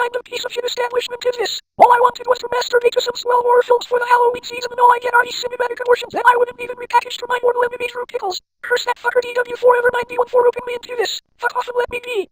kind of piece of shit establishment is this? All I wanted was to masturbate to some swell horror films for the Halloween season and all I get are these cinematic abortions that I wouldn't even repackage to my mortal enemies through pickles. Curse that fucker DW Forever 91 for roping me into this. Fuck off and let me be.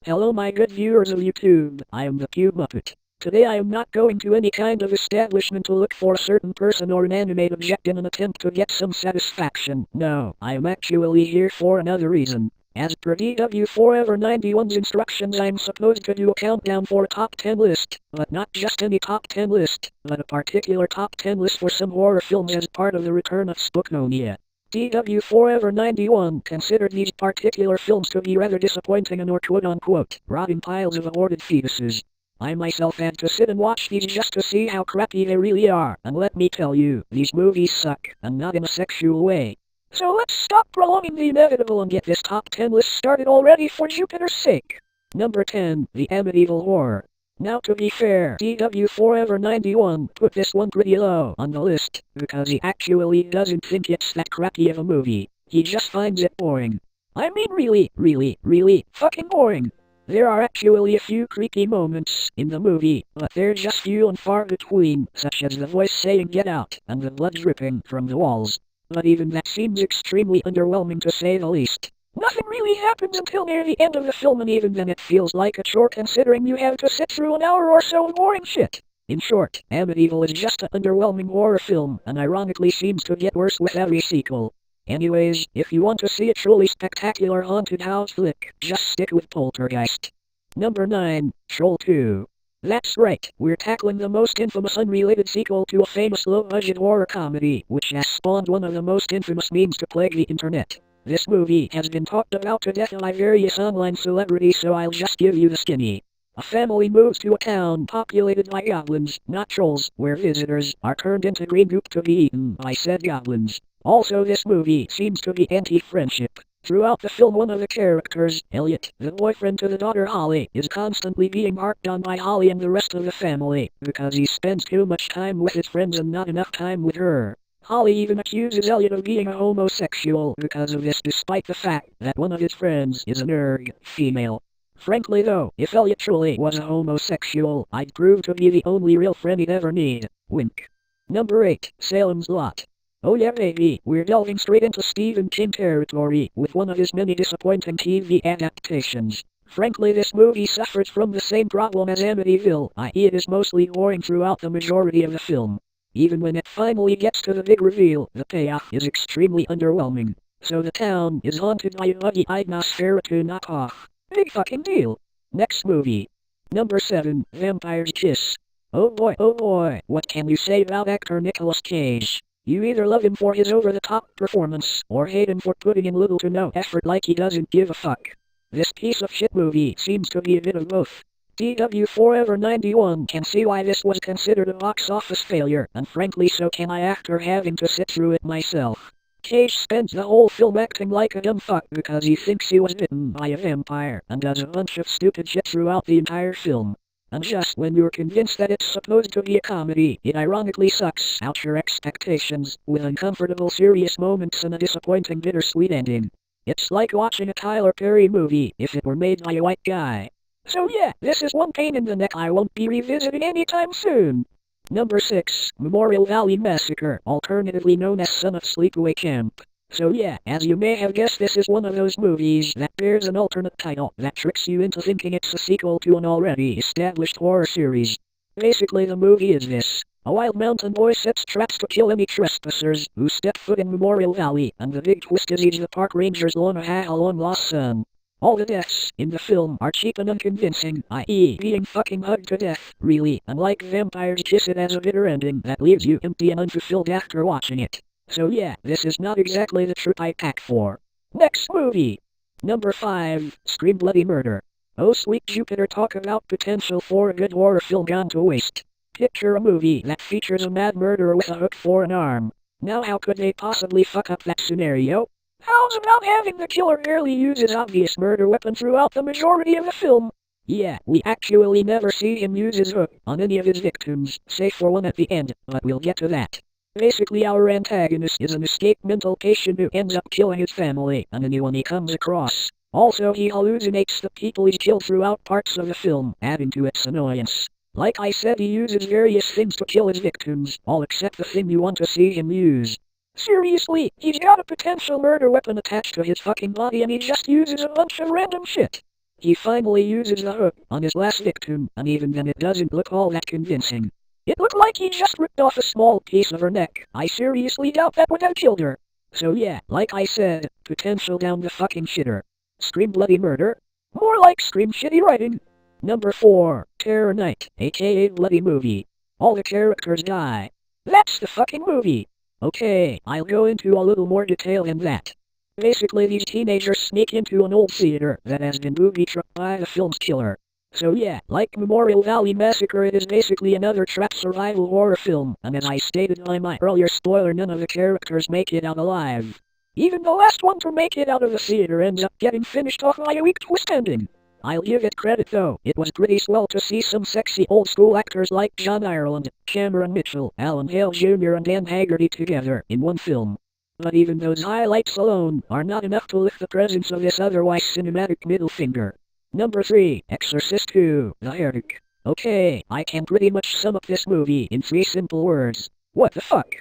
Hello my good viewers of YouTube, I am the Pube Muppet. Today I am not going to any kind of establishment to look for a certain person or inanimate object in an attempt to get some satisfaction. No, I am actually here for another reason. As per DW Forever 91's instructions I'm supposed to do a countdown for a top 10 list, but not just any top 10 list, but a particular top 10 list for some horror films as part of the return of Spook-Onia. DW Forever 91 considered these particular films to be rather disappointing and or quote-unquote rotting piles of aborted fetuses. I myself had to sit and watch these just to see how crappy they really are, and let me tell you, these movies suck, and not in a sexual way. So let's stop prolonging the inevitable and get this top 10 list started already for Jupiter's sake. Number 10, The Amityville Horror. Now to be fair, DW Forever 91 put this one pretty low on the list, because he actually doesn't think it's that crappy of a movie. He just finds it boring. I mean really fucking boring. There are actually a few creepy moments in the movie, but they're just few and far between, such as the voice saying "get out" and the blood dripping from the walls. But even that seems extremely underwhelming to say the least. Nothing really happens until near the end of the film, and even then it feels like a chore considering you have to sit through an hour or so of boring shit. In short, Amityville is just an underwhelming horror film, and ironically seems to get worse with every sequel. Anyways, if you want to see a truly spectacular haunted house flick, just stick with Poltergeist. Number 9, Troll 2. That's right, we're tackling the most infamous unrelated sequel to a famous low-budget horror comedy, which has spawned one of the most infamous memes to plague the internet. This movie has been talked about to death by various online celebrities, so I'll just give you the skinny. A family moves to a town populated by goblins, not trolls, where visitors are turned into green goop to be eaten by said goblins. Also, this movie seems to be anti-friendship. Throughout the film, one of the characters, Elliot, the boyfriend to the daughter Holly, is constantly being harped on by Holly and the rest of the family, because he spends too much time with his friends and not enough time with her. Holly even accuses Elliot of being a homosexual because of this, despite the fact that one of his friends is a nerd female. Frankly though, if Elliot truly was a homosexual, I'd prove to be the only real friend he'd ever need. Wink. Number 8, Salem's Lot. Oh yeah baby, we're delving straight into Stephen King territory with one of his many disappointing TV adaptations. Frankly, this movie suffers from the same problem as Amityville, i.e. it is mostly boring throughout the majority of the film. Even when it finally gets to the big reveal, the payoff is extremely underwhelming. So the town is haunted by a buggy-eyed Nosferatu knockoff. Big fucking deal. Next movie. Number 7, Vampire's Kiss. Oh boy, what can you say about actor Nicolas Cage? You either love him for his over-the-top performance, or hate him for putting in little to no effort like he doesn't give a fuck. This piece of shit movie seems to be a bit of both. DW Forever 91 can see why this was considered a box office failure, and frankly so can I after having to sit through it myself. Cage spends the whole film acting like a dumb fuck because he thinks he was bitten by a vampire, and does a bunch of stupid shit throughout the entire film. And just when you're convinced that it's supposed to be a comedy, it ironically sucks out your expectations with uncomfortable serious moments and a disappointing bittersweet ending. It's like watching a Tyler Perry movie if it were made by a white guy. So yeah, this is one pain in the neck I won't be revisiting anytime soon. Number 6, Memorial Valley Massacre, alternatively known as Son of Sleepaway Camp. So yeah, as you may have guessed, this is one of those movies that bears an alternate title that tricks you into thinking it's a sequel to an already established horror series. Basically the movie is this. A wild mountain boy sets traps to kill any trespassers who step foot in Memorial Valley, and the big twist is he's the park ranger's long-lost son. All the deaths in the film are cheap and unconvincing, i.e. being fucking hugged to death, really, unlike vampires kiss it as a bitter ending that leaves you empty and unfulfilled after watching it. So yeah, this is not exactly the trip I packed for. Next movie. Number 5, Scream Bloody Murder. Oh sweet Jupiter, talk about potential for a good horror film gone to waste. Picture a movie that features a mad murderer with a hook for an arm. Now how could they possibly fuck up that scenario? How's about having the killer barely use his obvious murder weapon throughout the majority of the film? Yeah, we actually never see him use his hook on any of his victims, save for one at the end, but we'll get to that. Basically our antagonist is an escaped mental patient who ends up killing his family and anyone he comes across. Also he hallucinates the people he's killed throughout parts of the film, adding to its annoyance. Like I said, he uses various things to kill his victims, all except the thing you want to see him use. Seriously, he's got a potential murder weapon attached to his fucking body and he just uses a bunch of random shit. He finally uses the hook on his last victim, and even then it doesn't look all that convincing. It looked like he just ripped off a small piece of her neck. I seriously doubt that would have killed her. So yeah, like I said, potential down the fucking shitter. Scream Bloody Murder? More like Scream Shitty Writing. Number 4, Terror Night, aka Bloody Movie. All the characters die. That's the fucking movie. Okay, I'll go into a little more detail than that. Basically these teenagers sneak into an old theater that has been booby-trapped by the film's killer. So yeah, like Memorial Valley Massacre, it is basically another trap survival horror film, and as I stated by my earlier spoiler, none of the characters make it out alive. Even the last one to make it out of the theater ends up getting finished off by a weak twist ending. I'll give it credit though, it was pretty swell to see some sexy old school actors like John Ireland, Cameron Mitchell, Alan Hale Jr. and Dan Haggerty together in one film. But even those highlights alone are not enough to lift the presence of this otherwise cinematic middle finger. Number 3, Exorcist II, The Heretic. Okay, I can pretty much sum up this movie in 3 simple words. What the fuck?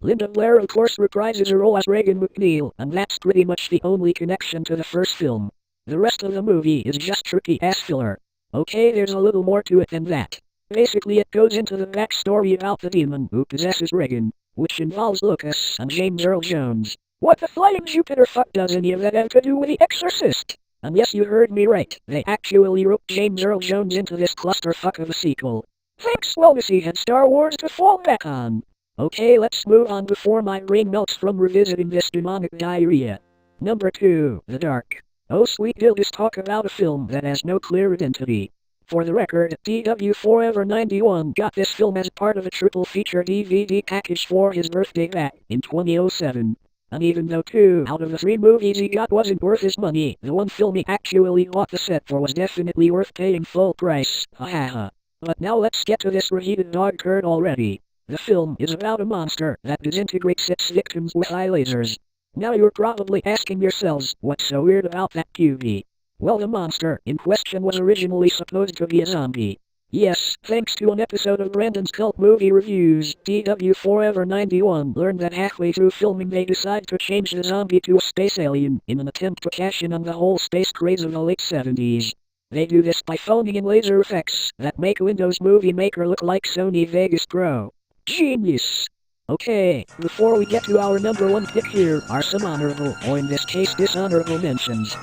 Linda Blair of course reprises her role as Regan McNeil, and that's pretty much the only connection to the first film. The rest of the movie is just tricky ass filler. Okay, there's a little more to it than that. Basically it goes into the backstory about the demon who possesses Regan, which involves Lucas and James Earl Jones. What the flying Jupiter fuck does any of that have to do with The Exorcist? And yes, you heard me right, they actually roped James Earl Jones into this clusterfuck of a sequel. Thanks Legacy had Star Wars to fall back on. Okay, let's move on before my brain melts from revisiting this demonic diarrhea. Number 2, The Dark. Oh sweet Dilgus, talk about a film that has no clear identity. For the record, DW Forever 91 got this film as part of a triple feature DVD package for his birthday back in 2007. And even though 2 out of the 3 movies he got wasn't worth his money, the one film he actually bought the set for was definitely worth paying full price. Haha. But now let's get to this reheated dog turd already. The film is about a monster that disintegrates its victims with eye lasers. Now you're probably asking yourselves, what's so weird about that, Pube? Well, the monster in question was originally supposed to be a zombie. Yes, thanks to an episode of Brandon's Cult Movie Reviews, DW Forever 91 learned that halfway through filming they decided to change the zombie to a space alien in an attempt to cash in on the whole space craze of the late 70s. They do this by phoning in laser effects that make Windows Movie Maker look like Sony Vegas Pro. Genius! Okay, before we get to our number 1 pick, here are some honorable, or in this case dishonorable mentions.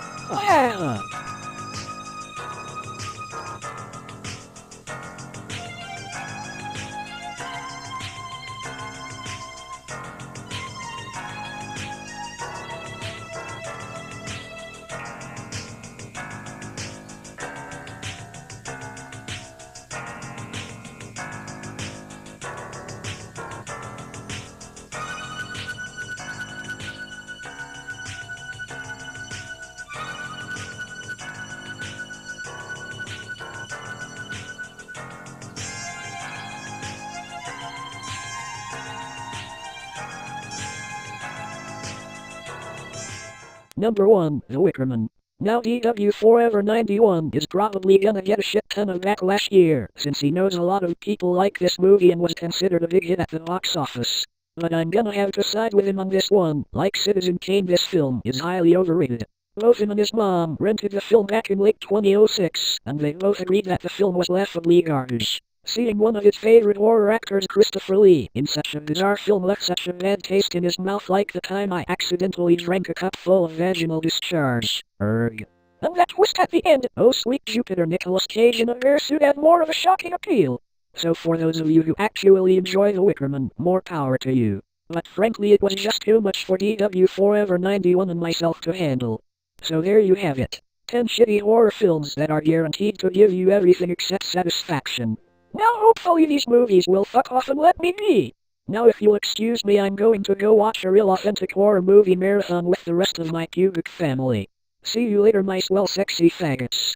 Number 1, The Wickerman. Now DW Forever 91 is probably gonna get a shit ton of backlash here, since he knows a lot of people like this movie and was considered a big hit at the box office. But I'm gonna have to side with him on this one. Like Citizen Kane, this film is highly overrated. Both him and his mom rented the film back in late 2006, and they both agreed that the film was laughably garbage. Seeing one of his favorite horror actors, Christopher Lee, in such a bizarre film left such a bad taste in his mouth, like the time I accidentally drank a cup full of vaginal discharge. Erg. And that twist at the end, oh sweet Jupiter, Nicolas Cage in a bearsuit had more of a shocking appeal. So for those of you who actually enjoy The Wickerman, more power to you. But frankly, it was just too much for DW Forever 91 and myself to handle. So there you have it. 10 shitty horror films that are guaranteed to give you everything except satisfaction. Now hopefully these movies will fuck off and let me be. Now if you'll excuse me, I'm going to go watch a real authentic horror movie marathon with the rest of my pubic family. See you later, my swell sexy faggots.